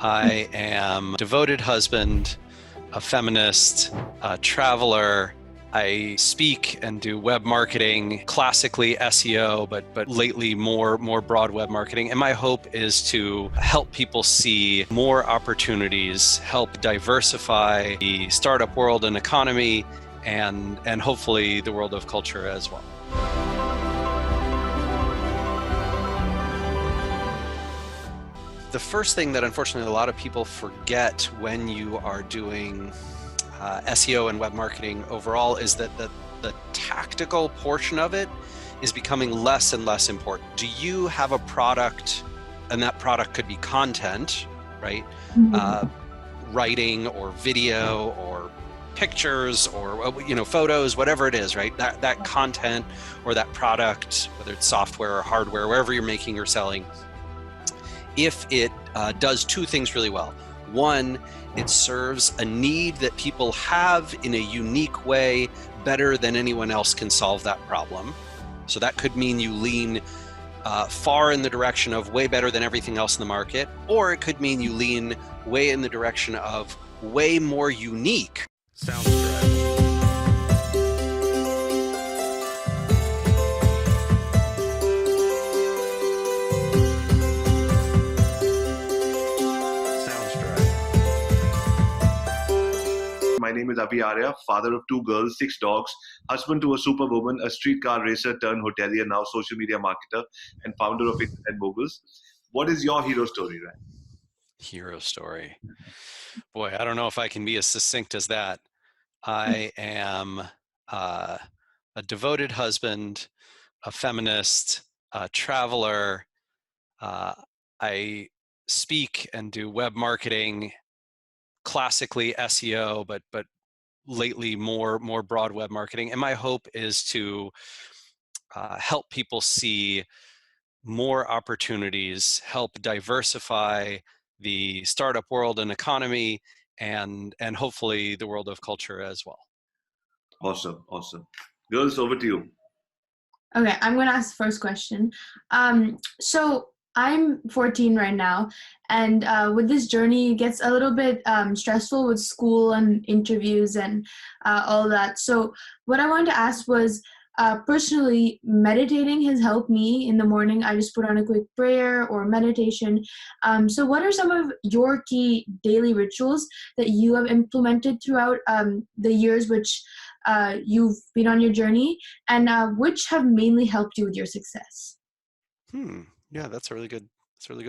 I am a devoted husband, a feminist, a traveler. I speak and do web marketing, classically SEO, but lately more broad web marketing. And my hope is to help people see more opportunities, help diversify the startup world and economy, and hopefully the world of culture as well. The first thing that unfortunately a lot of people forget when you are doing SEO and web marketing overall is that the tactical portion of it is becoming less and less important. Do you have a product, and that product could be content, right? Writing or video or pictures or photos, whatever it is, right? That content or that product, whether it's software or hardware, wherever you're making or selling, if it does two things really well. One, it serves a need that people have in a unique way better than anyone else can solve that problem. So that could mean you lean far in the direction of way better than everything else in the market, or it could mean you lean way in the direction of way more unique. Sounds correct. My name is Avi Arya, father of 2 girls, 6 dogs, husband to a superwoman, a streetcar racer turned hotelier, now social media marketer, and founder of INTERNET Moguls. What is your hero story, Ryan? Hero story. Boy, I don't know if I can be as succinct as that. I am a devoted husband, a feminist, a traveler. I speak and do web marketing, classically SEO, but lately more broad web marketing. And my hope is to help people see more opportunities, help diversify the startup world and economy, and hopefully the world of culture as well. Awesome. Girls, over to you. Okay, I'm going to ask the first question. So I'm 14 right now, and with this journey, it gets a little bit stressful with school and interviews and all that. So what I wanted to ask was, personally, meditating has helped me in the morning. I just put on a quick prayer or meditation. So what are some of your key daily rituals that you have implemented throughout the years which you've been on your journey, and which have mainly helped you with your success? Yeah, that's a really good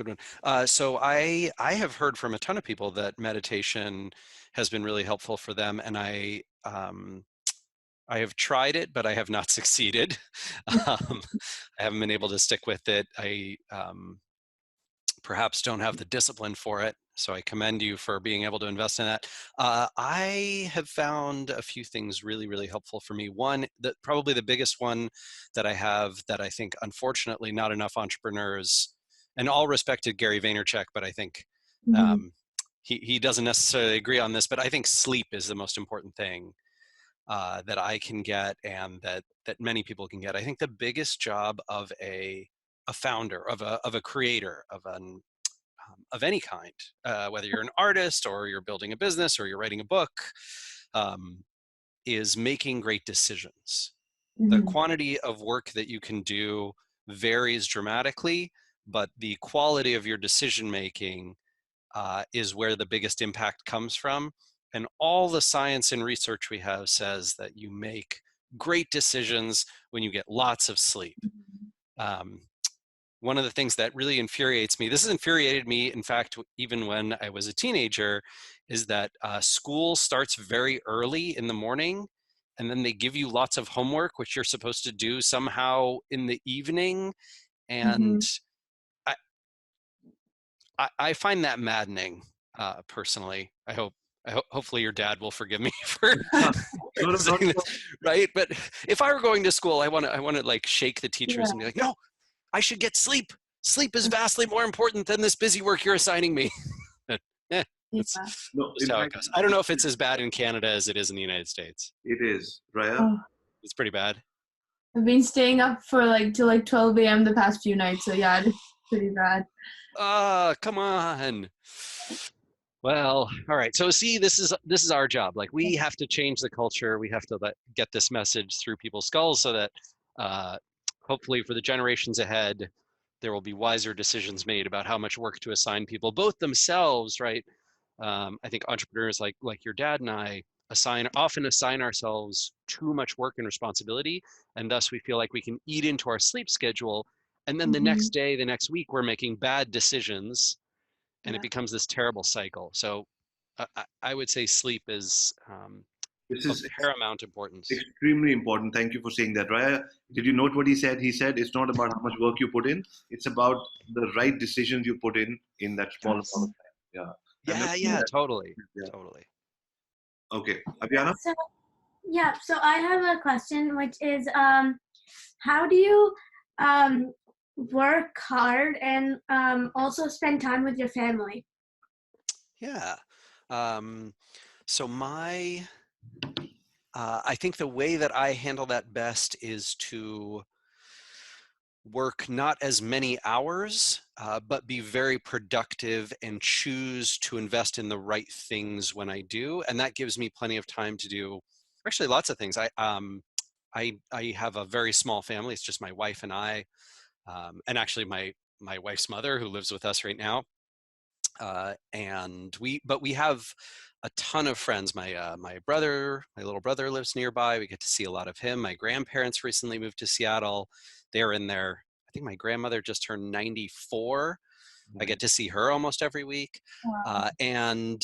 one. So I have heard from a ton of people that meditation has been really helpful for them, and I have tried it, but I have not succeeded. I haven't been able to stick with it. I perhaps don't have the discipline for it. So I commend you for being able to invest in that. I have found a few things really, really helpful for me. One, probably the biggest one that I have that I think, unfortunately, not enough entrepreneurs, and all respect to Gary Vaynerchuk, but I think he doesn't necessarily agree on this, but I think sleep is the most important thing that I can get, and that many people can get. I think the biggest job of a founder, of a creator, of any kind, whether you're an artist or you're building a business or you're writing a book, is making great decisions. The quantity of work that you can do varies dramatically, but the quality of your decision making is where the biggest impact comes from. And all the science and research we have says that you make great decisions when you get lots of sleep. One of the things that really infuriates me, this has infuriated me, in fact, even when I was a teenager, is that school starts very early in the morning, and then they give you lots of homework, which you're supposed to do somehow in the evening. And I find that maddening, personally. Hopefully your dad will forgive me for saying this, right? But if I were going to school, I want to like shake the teachers and be like, no, I should get sleep. Sleep is vastly more important than this busy work you're assigning me. That's just how it goes. I don't know if it's as bad in Canada as it is in the United States. It is, Raya. It's pretty bad. I've been staying up for till 12 a.m. the past few nights, so yeah, it's pretty bad. Come on. Well, all right. So see, this is our job. Like we have to change the culture. We have to get this message through people's skulls so that uh, hopefully for the generations ahead, there will be wiser decisions made about how much work to assign people, both themselves, right? I think entrepreneurs like your dad and I often assign ourselves too much work and responsibility, and thus we feel like we can eat into our sleep schedule, and then the Mm-hmm. next day, the next week, we're making bad decisions and it Yeah. becomes this terrible cycle. So I would say sleep is This of is paramount importance. extremely important. Thank you for saying that, Raya. Did you note what he said? He said it's not about how much work you put in; it's about the right decisions you put in that small amount of Yes. time. Yeah, I've never Yeah, seen yeah, that. totally, Yeah. totally. Okay, Yeah, Aviana. so yeah, so I have a question, which is, how do you work hard and also spend time with your family? Yeah. So I think the way that I handle that best is to work not as many hours, but be very productive and choose to invest in the right things when I do. And that gives me plenty of time to do actually lots of things. I have a very small family. It's just my wife and I, and actually my wife's mother who lives with us right now. But we have a ton of friends. My little brother lives nearby. We get to see a lot of him. My grandparents recently moved to Seattle. They're in there. I think my grandmother just turned 94. I get to see her almost every week. Wow. And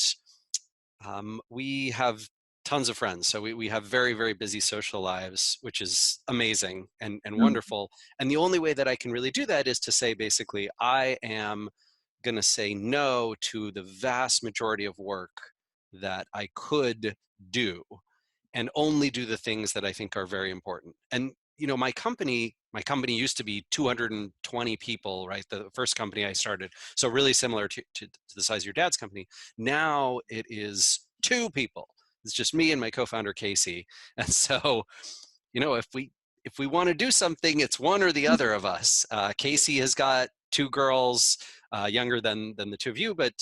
we have tons of friends. So we have very, very busy social lives, which is amazing and wonderful. And the only way that I can really do that is to say, basically, I am going to say no to the vast majority of work that I could do and only do the things that I think are very important. And my company used to be 220 people, right? The first company I started. So really similar to the size of your dad's company. Now it is 2 people. It's just me and my co-founder Casey. And so, if we want to do something, it's one or the other of us. Casey has got 2 girls, younger than the two of you, but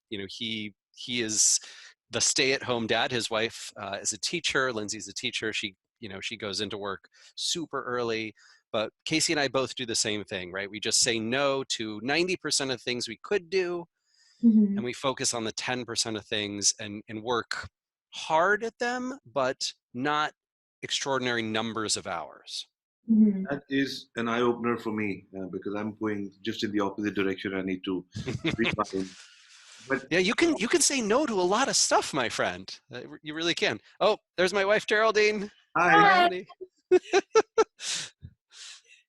he is the stay-at-home dad. His wife is a teacher. Lindsay's a teacher. She goes into work super early. But Casey and I both do the same thing, right? We just say no to 90% of things we could do, Mm-hmm. and we focus on the 10% of things and work hard at them, but not extraordinary numbers of hours. Mm-hmm. That is an eye opener for me because I'm going just in the opposite direction. I need to refine. But Yeah, you can say no to a lot of stuff, my friend. You really can. Oh, there's my wife Geraldine. hi. Hi, Hi. honey.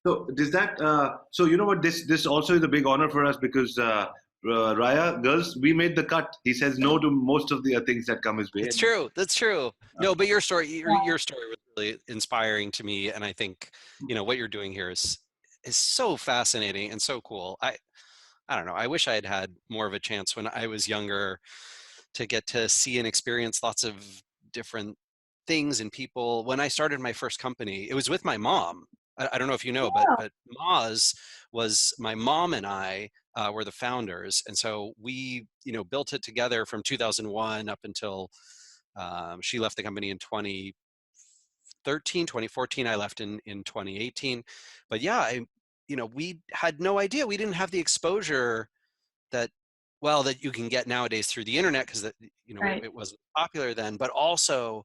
So does that? So you know what? This also is a big honor for us because Raya, girls, we made the cut. He says no to most of the things that come his way. That's true. That's true. No, but your story was really inspiring to me, and I think what you're doing here is so fascinating and so cool. I don't know. I wish I had had more of a chance when I was younger to get to see and experience lots of different things and people. When I started my first company, it was with my mom. I don't know if you know, but Moz was my mom and I were the founders, and so we built it together from 2001 up until she left the company in 2014. I left in 2018. But yeah, we had no idea. We didn't have the exposure that that you can get nowadays through the internet, because Right. it wasn't popular then. But also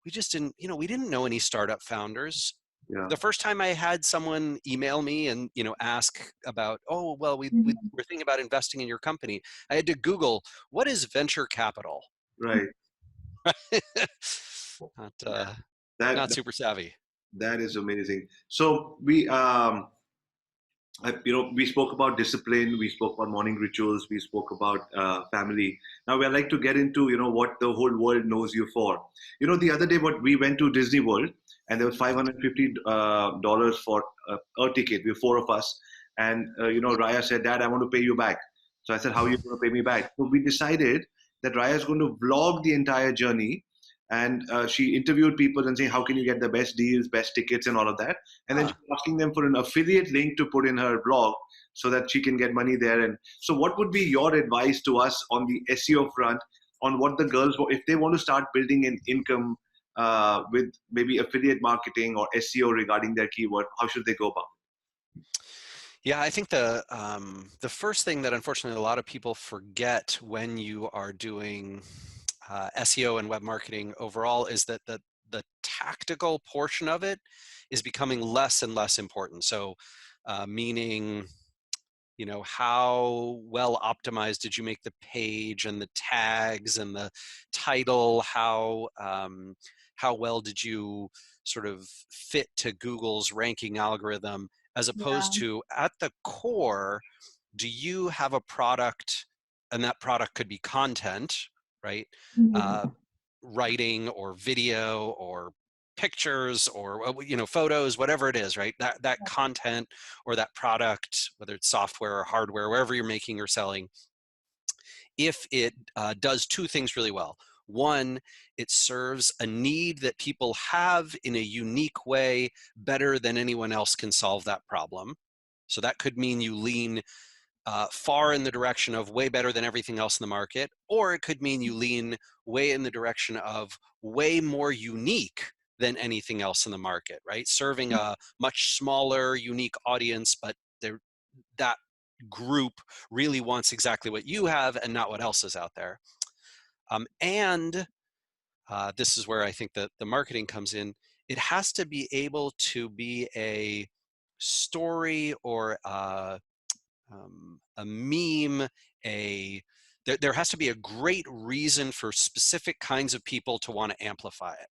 we just didn't we didn't know any startup founders. Yeah. The first time I had someone email me and ask about, oh well, we Mhm. were thinking about investing in your company, I had to Google what is venture capital. Right. not That not super savvy. that is amazing. So we spoke about discipline, we spoke about morning rituals, we spoke about family. Now we'd like to get into what the whole world knows you for. The other day, what we went to Disney World, and there was $550 for a ticket. We were 4 of us, and Raya said, "Dad, I want to pay you back." So I said, "How are you going to pay me back?" So we decided that Raya is going to vlog the entire journey and she interviewed people and saying, how can you get the best deals, best tickets, and all of that. And then she was asking them for an affiliate link to put in her blog so that she can get money there. And so what would be your advice to us on the SEO front on what the girls, if they want to start building an income with maybe affiliate marketing or SEO regarding their keyword, how should they go about it? Yeah, I think the first thing that unfortunately a lot of people forget when you are doing SEO and web marketing overall is that the tactical portion of it is becoming less and less important. So meaning, you know, how well optimized did you make the page and the tags and the title? How well did you sort of fit to Google's ranking algorithm, as opposed to at the core, do you have a product, and that product could be content, right? Writing or video or pictures or, you know, photos, whatever it is, right? That content or that product, whether it's software or hardware, wherever you're making or selling, if it does two things really well. One, it serves a need that people have in a unique way better than anyone else can solve that problem. So that could mean you lean far in the direction of way better than everything else in the market, or it could mean you lean way in the direction of way more unique than anything else in the market, right? Serving a much smaller, unique audience, but that group really wants exactly what you have and not what else is out there. And this is where I think that the marketing comes in. It has to be able to be a story or a meme, there has to be a great reason for specific kinds of people to want to amplify it.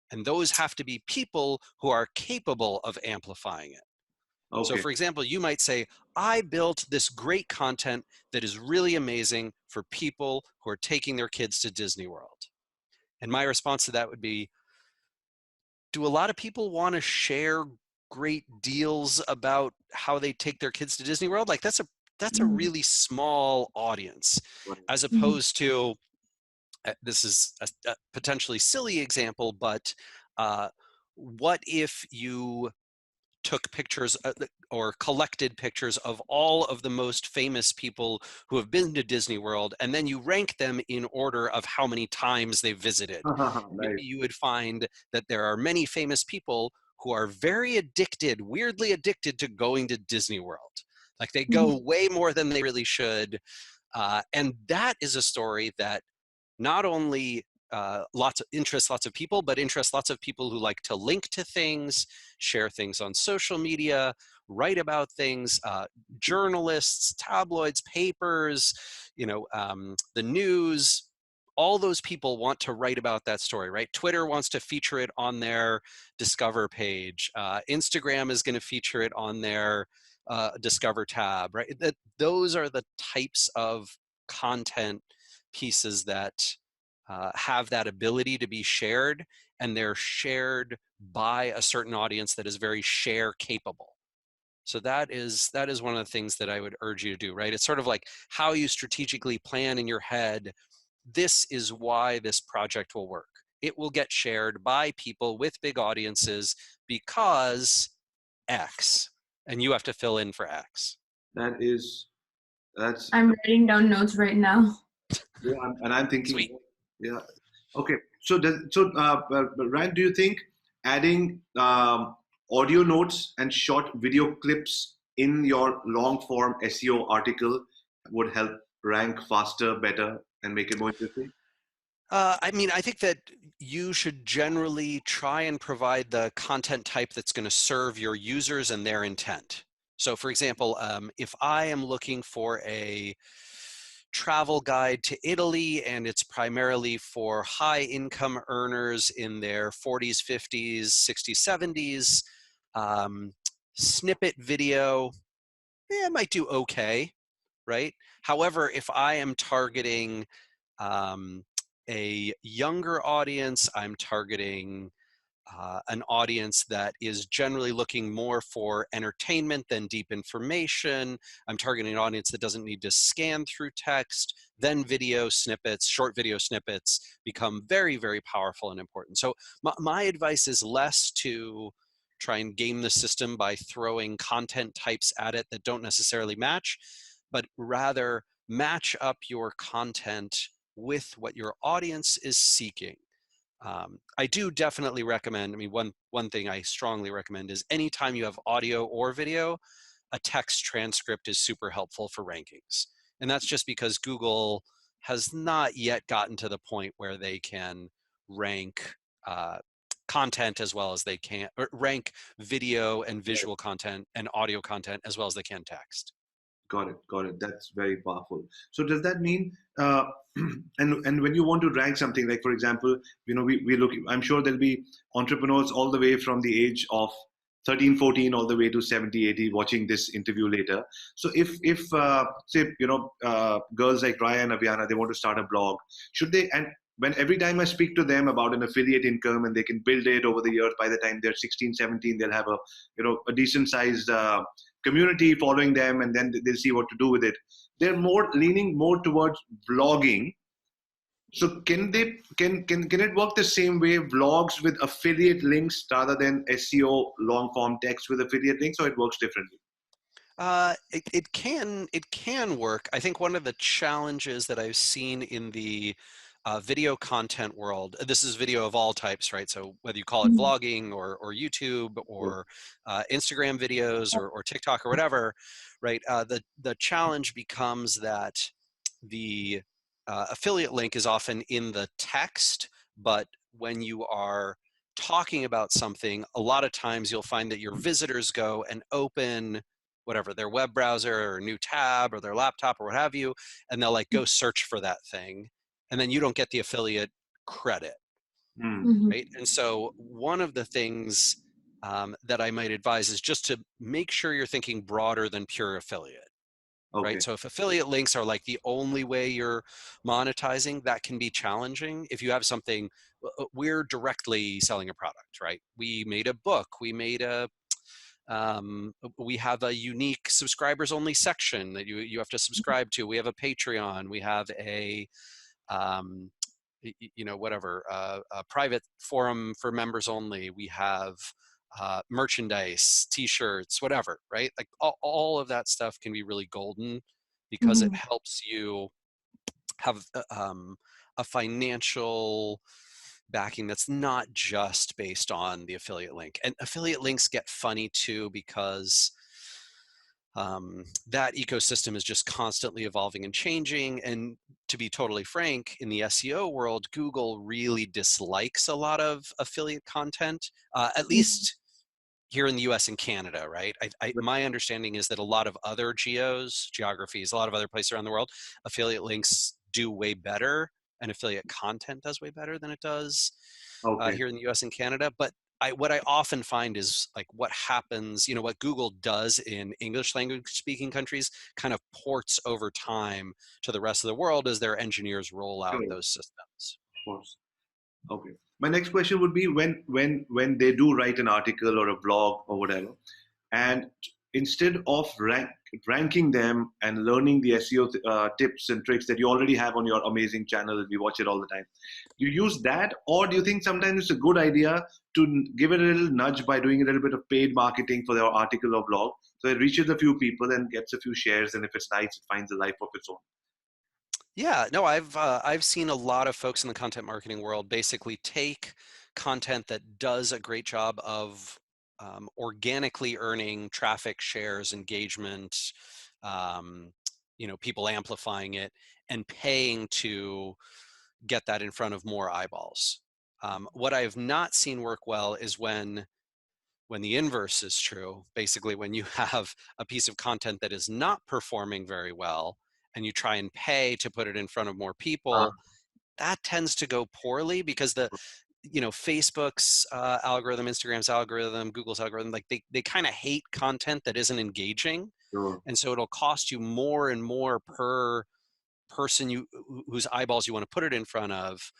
And those have to be people who are capable of amplifying it. Okay. So for example, you might say, I built this great content that is really amazing for people who are taking their kids to Disney World. And my response to that would be, do a lot of people want to share great deals about how they take their kids to Disney World? Like that's a really small audience, as opposed to, this is a potentially silly example, but what if you took pictures or collected pictures of all of the most famous people who have been to Disney World, and then you rank them in order of how many times they've visited? Maybe you would find that there are many famous people who are very addicted, weirdly addicted to going to Disney World. Like they go way more than they really should. And that is a story that not only interests lots of people, but interests lots of people who like to link to things, share things on social media, write about things, journalists, tabloids, papers, you know, the news. All those people want to write about that story, right? Twitter wants to feature it on their Discover page. Instagram is going to feature it on their Discover tab, right? Those are the types of content pieces that have that ability to be shared, and they're shared by a certain audience that is very share capable. So that is one of the things that I would urge you to do, right? It's sort of like how you strategically plan in your head. This is why this project will work. It will get shared by people with big audiences because X, and you have to fill in for X. That's. I'm writing down notes right now. Yeah, and I'm thinking. Sweet. Yeah. Okay. So, Ryan, do you think adding audio notes and short video clips in your long form SEO article would help rank faster, better, and make it more interesting? I mean, I think that you should generally try and provide the content type that's going to serve your users and their intent. So for example, if I am looking for a travel guide to Italy and it's primarily for high income earners in their 40s, 50s, 60s, 70s, snippet video, it might do okay, right? However, if I am targeting a younger audience, I'm targeting an audience that is generally looking more for entertainment than deep information. I'm targeting an audience that doesn't need to scan through text. Then video snippets, short video snippets become very, very powerful and important. So my advice is less to try and game the system by throwing content types at it that don't necessarily match, but rather match up your content with what your audience is seeking. I do definitely recommend, I mean, one thing I strongly recommend is anytime you have audio or video, a text transcript is super helpful for rankings. And that's just because Google has not yet gotten to the point where they can rank content as well as they can, or rank video and visual content and audio content as well as they can text. Got it. Got it. That's very powerful. So does that mean, and when you want to rank something, like for example, we look, I'm sure there'll be entrepreneurs all the way from the age of 13, 14, all the way to 70, 80 watching this interview later. So if say, girls like Ryan, Aviana, they want to start a blog, should they, and when every time I speak to them about an affiliate income and they can build it over the years, by the time they're 16, 17, they'll have a decent sized community following them, and then they'll see what to do with it. They're leaning more towards vlogging. So can it work the same way, vlogs with affiliate links rather than SEO long form text with affiliate links, or it works differently? It can work. I think one of the challenges that I've seen in the video content world, this is video of all types, right? So whether you call it vlogging or YouTube or Instagram videos or TikTok or whatever, right? The challenge becomes that the affiliate link is often in the text, but when you are talking about something, a lot of times you'll find that your visitors go and open whatever, their web browser or a new tab or their laptop or what have you, and they'll like go search for that thing. And then you don't get the affiliate credit, right? And so one of the things that I might advise is just to make sure you're thinking broader than pure affiliate, right? So if affiliate links are like the only way you're monetizing, that can be challenging. If you have something, we're directly selling a product, right? We made a book, we have a unique subscribers only section that you have to subscribe to. We have a Patreon, we have a a private forum for members only. We have merchandise, t-shirts, whatever, right? Like all of that stuff can be really golden because it helps you have a financial backing that's not just based on the affiliate link. And affiliate links get funny too because that ecosystem is just constantly evolving and changing. And to be totally frank, in the SEO world, Google really dislikes a lot of affiliate content, at least here in the US and Canada, right? My understanding is that a lot of other geographies, a lot of other places around the world, affiliate links do way better and affiliate content does way better than it does here in the US and Canada. But what I often find is like what happens, what Google does in English language speaking countries kind of ports over time to the rest of the world as their engineers roll out those systems. Of course. Okay. My next question would be when they do write an article or a blog or whatever, and instead of ranking them and learning the SEO tips and tricks that you already have on your amazing channel, we watch it all the time, do you use that, or do you think sometimes it's a good idea to give it a little nudge by doing a little bit of paid marketing for their article or blog so it reaches a few people and gets a few shares, and if it's nice, it finds a life of its own? Yeah, no, I've seen a lot of folks in the content marketing world basically take content that does a great job of organically earning traffic, shares, engagement, people amplifying it and paying to get that in front of more eyeballs. What I have not seen work well is when the inverse is true, basically when you have a piece of content that is not performing very well and you try and pay to put it in front of more people, that tends to go poorly because Facebook's algorithm, Instagram's algorithm, Google's algorithm, like they kind of hate content that isn't engaging. Sure. And so it'll cost you more and more per person whose eyeballs you want to put it in front of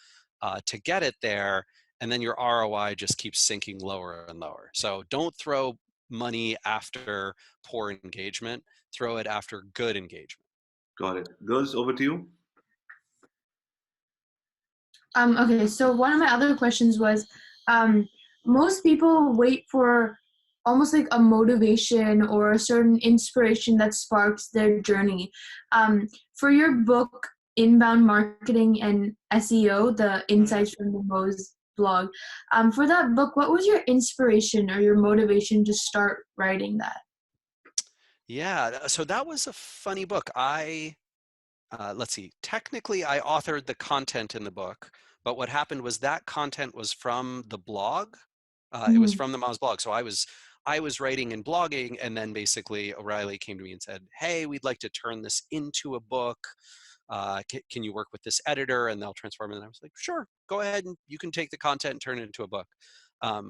to get it there. and then your ROI just keeps sinking lower and lower. So don't throw money after poor engagement, throw it after good engagement. Got it. Girls, over to you. Okay, so one of my other questions was, most people wait for almost like a motivation or a certain inspiration that sparks their journey. For your book, Inbound Marketing and SEO, the Insights from the Moz blog, for that book, what was your inspiration or your motivation to start writing that? Yeah, so that was a funny book. Let's see, technically I authored the content in the book, but what happened was that content was from the blog. It was from the Moz blog. So I was writing and blogging, and then basically O'Reilly came to me and said, hey, we'd like to turn this into a book. Can you work with this editor and they'll transform it? And I was like, sure, go ahead and you can take the content and turn it into a book.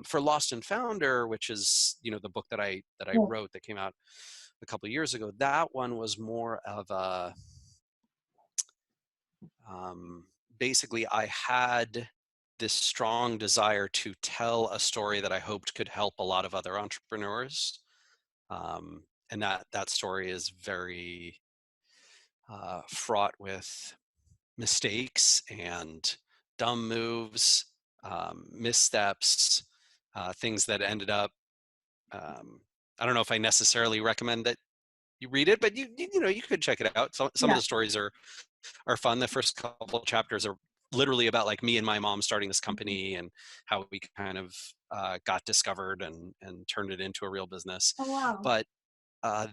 For Lost and Founder, which is, you know, the book that I wrote that came out a couple of years ago, that one was more of a, basically I had this strong desire to tell a story that I hoped could help a lot of other entrepreneurs. And that story is very fraught with mistakes and dumb moves, missteps, things that ended up, I don't know if I necessarily recommend that you read it, but you know, you could check it out. Some of the stories are fun. The first couple of chapters are literally about like me and my mom starting this company and how we kind of got discovered and turned it into a real business. Oh, wow. But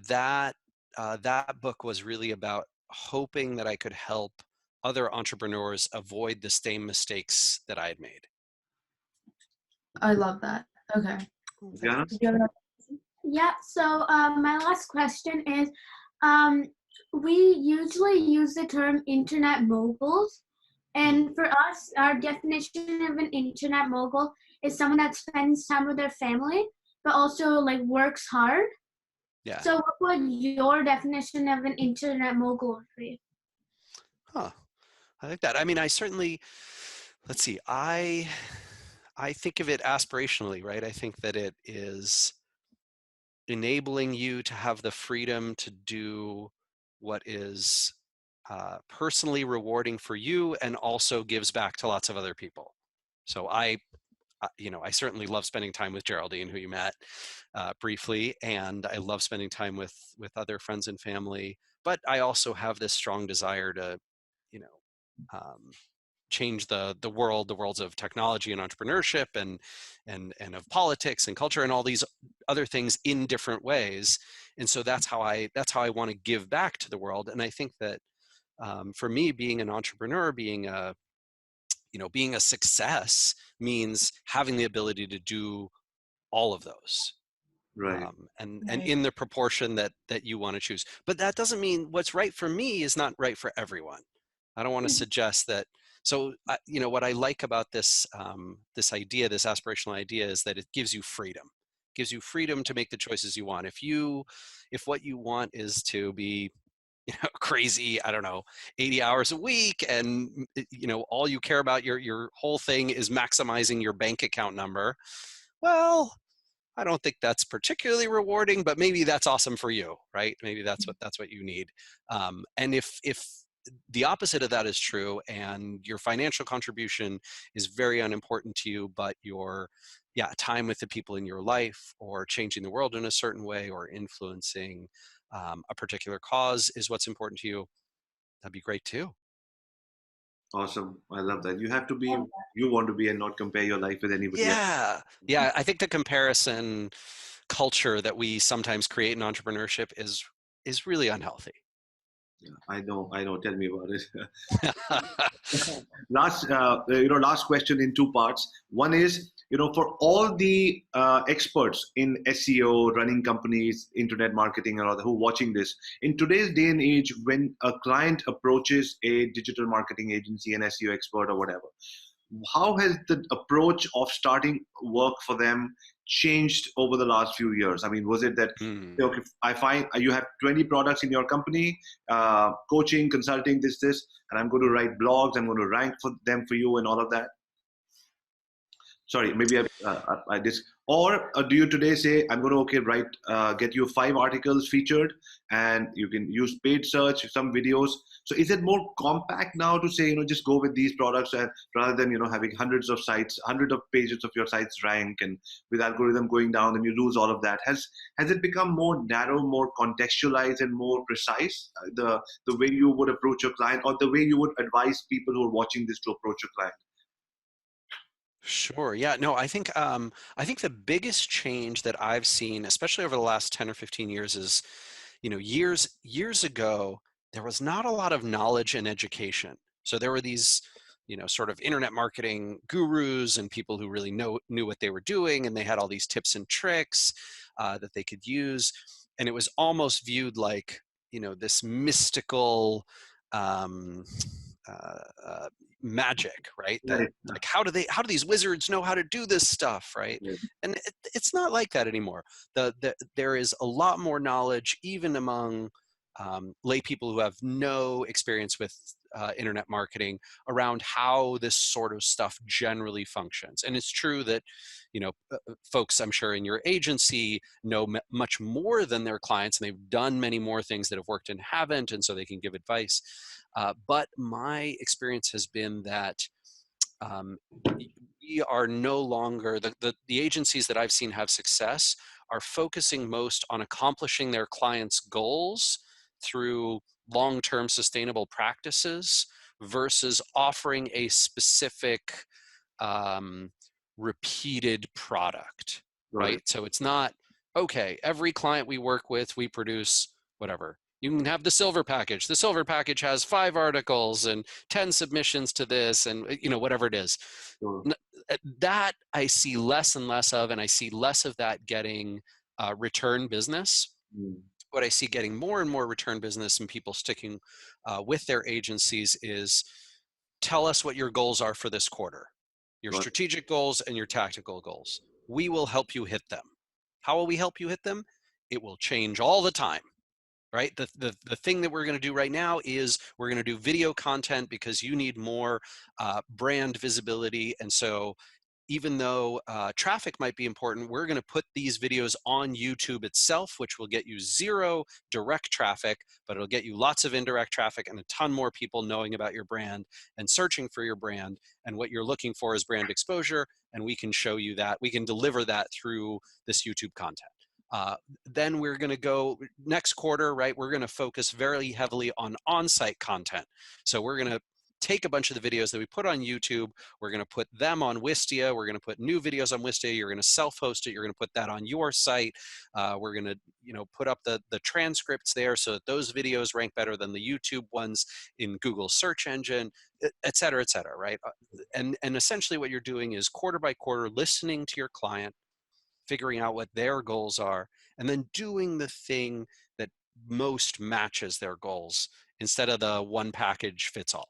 that book was really about hoping that I could help other entrepreneurs avoid the same mistakes that I had made. I love that. Okay. Diana? Did you have another- Yeah, so my last question is, we usually use the term internet moguls. And for us, our definition of an internet mogul is someone that spends time with their family, but also like works hard. Yeah. So what would your definition of an internet mogul be? Huh. I like that. I mean, I certainly, let's see, I think of it aspirationally, right? I think that it is enabling you to have the freedom to do what is personally rewarding for you and also gives back to lots of other people. So I certainly love spending time with Geraldine, who you met briefly, and I love spending time with other friends and family. But I also have this strong desire to, you know, change the worlds of technology and entrepreneurship and of politics and culture and all these other things in different ways. And so that's how I want to give back to the world. And I think that for me, being an entrepreneur, being a success means having the ability to do all of those. Right. And in the proportion that you want to choose. But that doesn't mean what's right for me is not right for everyone. I don't want to suggest that. So, what I like about this this idea, this aspirational idea, is that it gives you freedom. It gives you freedom to make the choices you want. If what you want is to be, crazy, I don't know, 80 hours a week, and all you care about, your whole thing is maximizing your bank account number, well, I don't think that's particularly rewarding, but maybe that's awesome for you, right? Maybe that's what you need. And if the opposite of that is true, and your financial contribution is very unimportant to you, but your time with the people in your life, or changing the world in a certain way, or influencing a particular cause is what's important to you, that'd be great too. Awesome. I love that. You have to be you want to be and not compare your life with anybody else. Yeah. I think the comparison culture that we sometimes create in entrepreneurship is really unhealthy. Yeah, I know. Tell me about it. Last question in two parts. One is, for all the experts in SEO, running companies, internet marketing, and all who are watching this, in today's day and age, when a client approaches a digital marketing agency, an SEO expert or whatever, how has the approach of starting work for them changed over the last few years? I mean, was it that, okay, I find you have 20 products in your company, coaching, consulting, this, and I'm going to write blogs, I'm going to rank for them for you and all of that? Sorry, maybe I this. Or do you today say, I'm going to get you 5 articles featured, and you can use paid search, some videos. So is it more compact now to say, just go with these products, and rather than having hundreds of sites, hundreds of pages of your sites rank, and with algorithm going down, and you lose all of that? Has it become more narrow, more contextualized, and more precise? The way you would approach your client, or the way you would advise people who are watching this to approach your client? Sure. Yeah. No, I think the biggest change that I've seen, especially over the last 10 or 15 years, is, years ago, there was not a lot of knowledge and education. So there were these, sort of internet marketing gurus and people who really knew what they were doing, and they had all these tips and tricks that they could use, and it was almost viewed like, this mystical um, magic, right? That, Right. like, how do these wizards know how to do this stuff, right? Yeah. And it's not like that anymore. There is a lot more knowledge, even among lay people who have no experience with internet marketing, around how this sort of stuff generally functions. And it's true that, folks, I'm sure, in your agency know much more than their clients, and they've done many more things that have worked and haven't, and so they can give advice. But my experience has been that um, we are no longer, the agencies that I've seen have success are focusing most on accomplishing their clients' goals through long-term sustainable practices versus offering a specific um, repeated product, Got it. right? So it's not, okay, every client we work with, we produce whatever. You can have the silver package. The silver package has 5 articles and 10 submissions to this, and whatever it is. Sure. That I see less and less of, and I see less of that getting return business. Mm. What I see getting more and more return business and people sticking with their agencies is, tell us what your goals are for this quarter, your Got it. strategic goals and your tactical goals. We will help you hit them. How will we help you hit them? It will change all the time, right? The thing that we're going to do right now is we're going to do video content because you need more brand visibility. And so even though traffic might be important, we're going to put these videos on YouTube itself, which will get you 0 direct traffic, but it'll get you lots of indirect traffic and a ton more people knowing about your brand and searching for your brand. And what you're looking for is brand exposure, and we can show you that. We can deliver that through this YouTube content. Then we're going to go next quarter, right? We're going to focus very heavily on on-site content. So we're going to take a bunch of the videos that we put on YouTube, we're going to put them on Wistia, we're going to put new videos on Wistia, you're going to self-host it, you're going to put that on your site, we're going to put up the transcripts there so that those videos rank better than the YouTube ones in Google search engine, et cetera, right? And essentially what you're doing is quarter by quarter listening to your client, figuring out what their goals are, and then doing the thing that most matches their goals instead of the one package fits all.